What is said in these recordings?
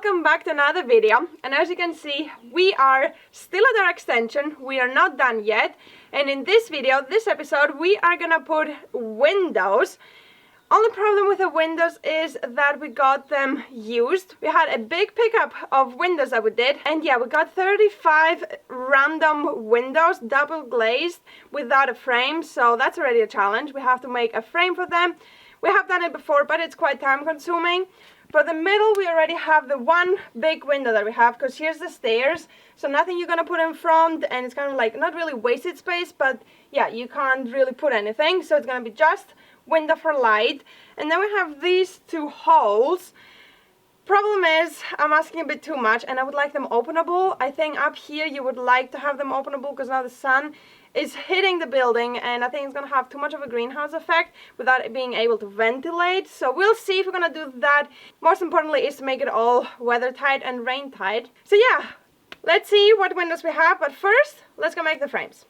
welcome back to another video. And as you can see, we are still at our extension. We are not done yet. And in this video, this episode, we are gonna put windows. Only problem with the windows is that we got them used. We had a big pickup of windows that we did, and yeah, we got 35 random windows, double glazed, without a frame, so that's already a challenge. We have to make a frame for them. We have done it before, but it's quite time consuming. For the middle, we already have the one big window that we have, because here's the stairs, so nothing you're gonna put in front, and it's kind of like not really wasted space, but yeah, you can't really put anything, so it's gonna be just window for light. And then we have these two holes. Problem is, I'm asking a bit too much, and I would like them openable. I think up here you would like to have them openable because now the sun is hitting the building, and I think it's gonna have too much of a greenhouse effect without it being able to ventilate. So we'll see if we're gonna do that. Most importantly is to make it all weather tight and rain tight. So yeah, let's see what windows we have, but first let's go make the frames.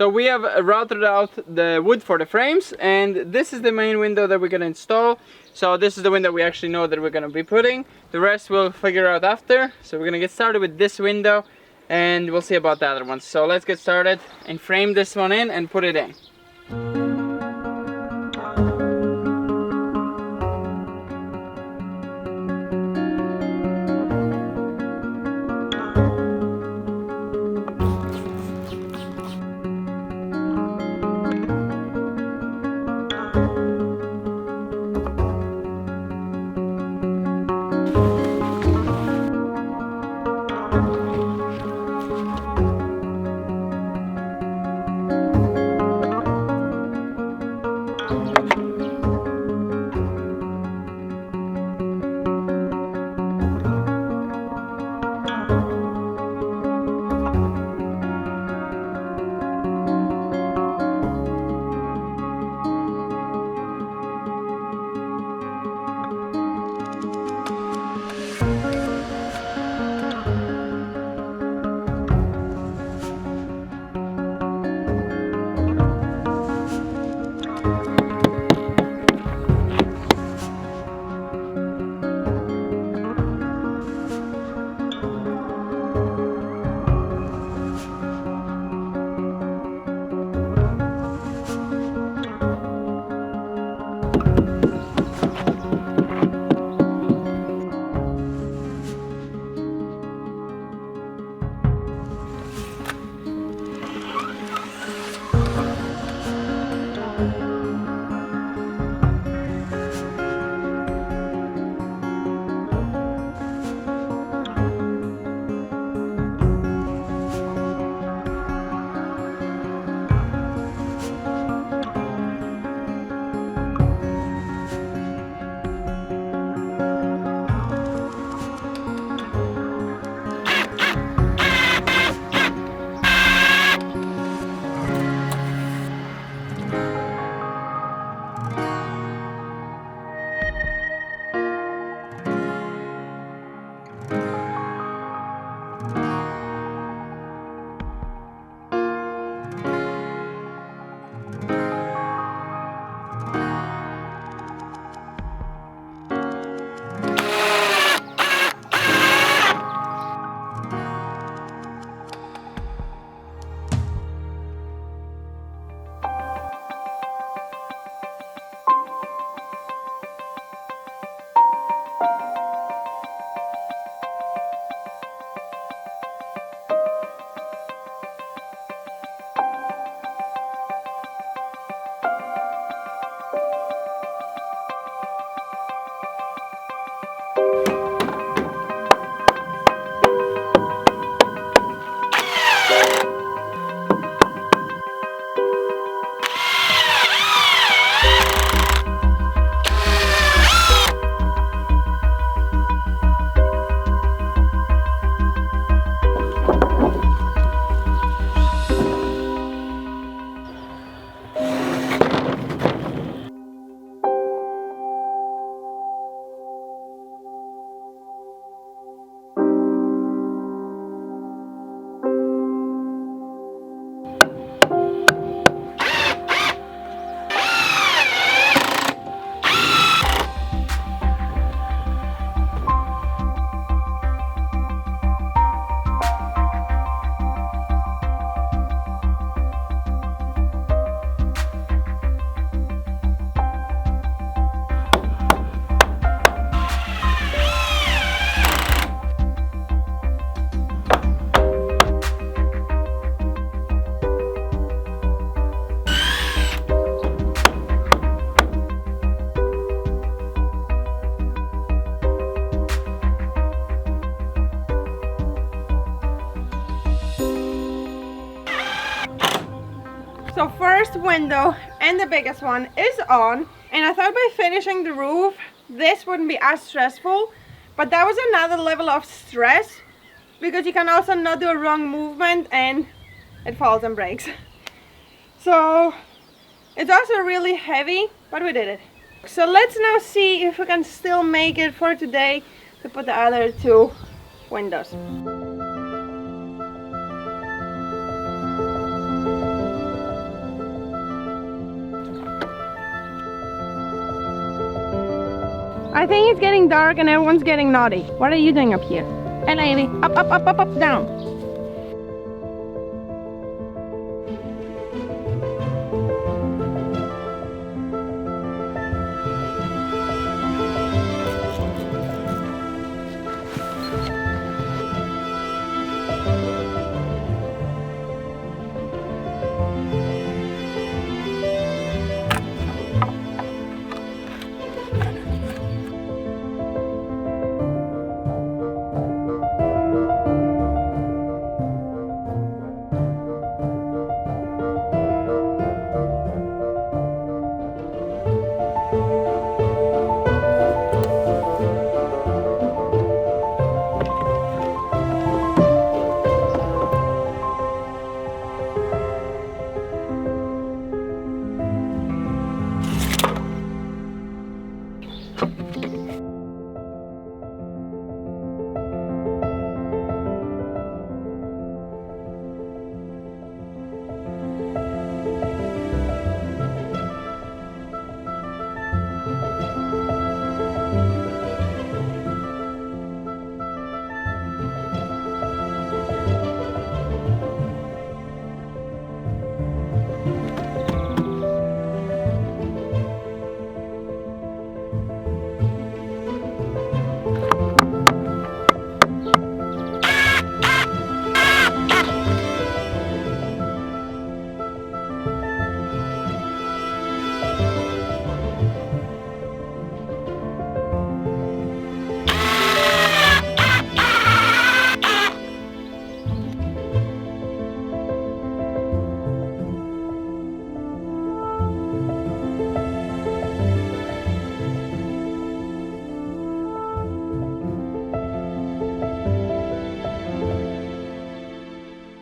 So we have routed out the wood for the frames, and this is the main window that we're going to install. So this is the window we actually know that we're going to be putting. The rest we'll figure out after. So we're going to get started with this window, and we'll see about the other ones. So let's get started and frame this one in and put it in. So first window and the biggest one is on, and I thought by finishing the roof this wouldn't be as stressful, but that was another level of stress because you can also not do a wrong movement and it falls and breaks. So it's also really heavy, but we did it. So let's now see if we can still make it for today to put the other two windows. I think it's getting dark and everyone's getting naughty. What are you doing up here? Hey lady, up, up, up, up, up, down.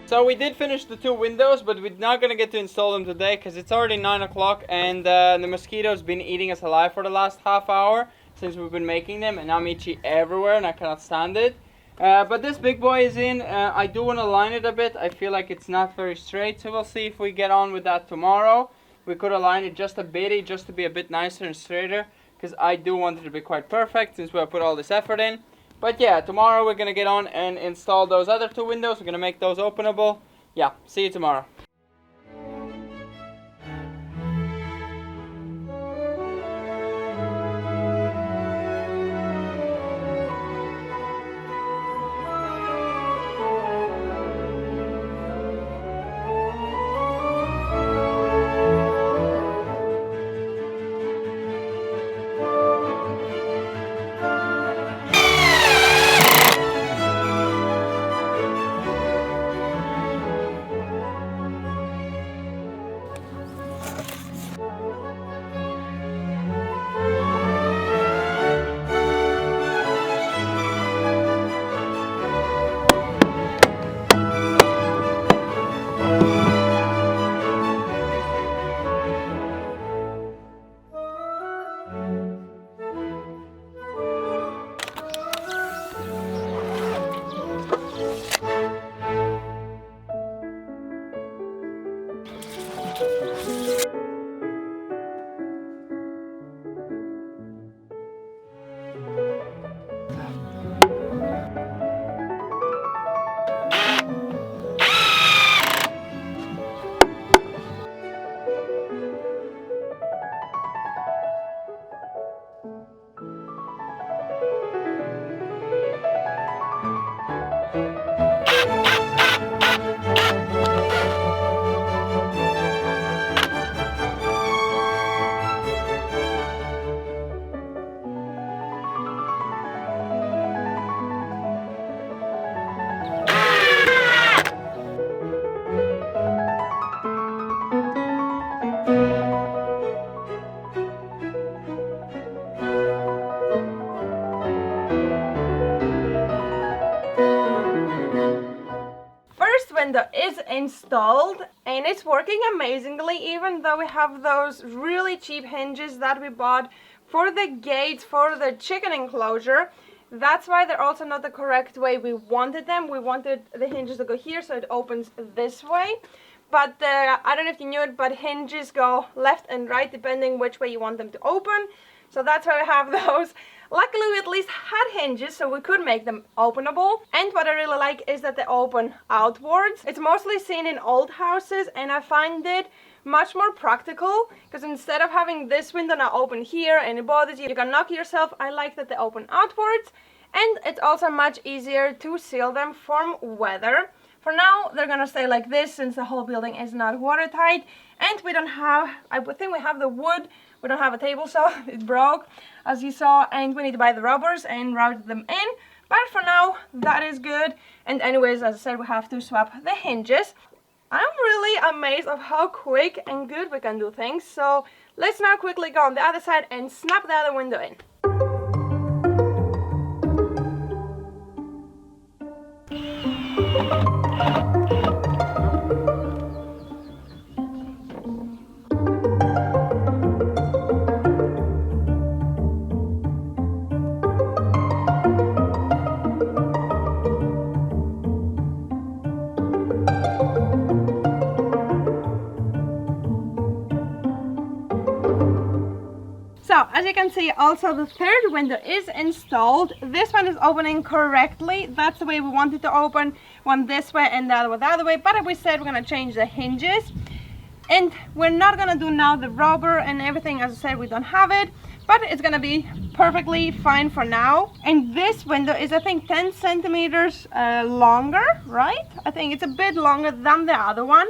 So we did finish the 2 windows, but we're not gonna get to install them today because it's already 9 o'clock and the mosquitoes been eating us alive for the last half hour since we've been making them, and I'm itchy everywhere and I cannot stand it. But this big boy is in. I do want to line it a bit. I feel like it's not very straight, so we'll see if we get on with that tomorrow. We could align it just a bit, just to be a bit nicer and straighter, because I do want it to be quite perfect since we have put all this effort in. But yeah, tomorrow we're gonna get on and install those other 2 windows. We're gonna make those openable. Yeah, see you tomorrow. Window is installed and it's working amazingly, even though we have those really cheap hinges that we bought for the gates for the chicken enclosure. That's why they're also not the correct way we wanted them. We wanted the hinges to go here so it opens this way, but I don't know if you knew it, but hinges go left and right depending which way you want them to open. So that's why we have those. Luckily we at least had hinges so we could make them openable, and what I really like is that they open outwards. It's mostly seen in old houses and I find it much more practical because instead of having this window now open here and it bothers you, you can knock yourself. I like that they open outwards, and it's also much easier to seal them from weather. For now they're gonna stay like this since the whole building is not watertight, and we don't have, I would think we have the wood, we don't have a table saw, it broke as you saw, and we need to buy the rubbers and route them in, but for now that is good. And anyways, as I said, we have to swap the hinges. I'm really amazed of how quick and good we can do things. So let's now quickly go on the other side and snap the other window in. So, as you can see, also the third window is installed. This one is opening correctly. That's the way we want it to open. One this way and the other one the other way. But we said we're going to change the hinges. And we're not going to do now the rubber and everything. As I said, we don't have it. But it's going to be perfectly fine for now. And this window is, I think, 10 centimeters longer, right? I think it's a bit longer than the other one.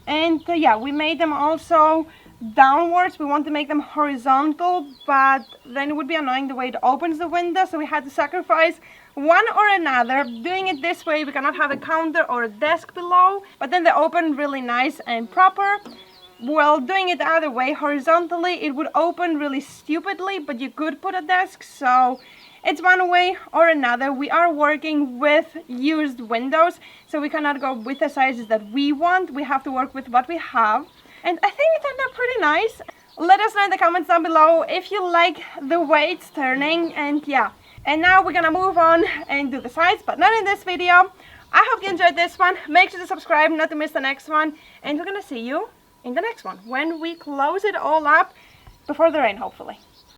And yeah, we made them also downwards. We want to make them horizontal, but then it would be annoying the way it opens the window, so we had to sacrifice one or another. Doing it this way, we cannot have a counter or a desk below, but then they open really nice and proper. Well, doing it the other way, horizontally, it would open really stupidly, but you could put a desk, so it's one way or another. We are working with used windows, so we cannot go with the sizes that we want. We have to work with what we have. And I think it turned out pretty nice. Let us know in the comments down below if you like the way it's turning, and yeah. And now we're gonna move on and do the sides, but not in this video. I hope you enjoyed this one. Make sure to subscribe not to miss the next one. And we're gonna see you in the next one when we close it all up before the rain, hopefully.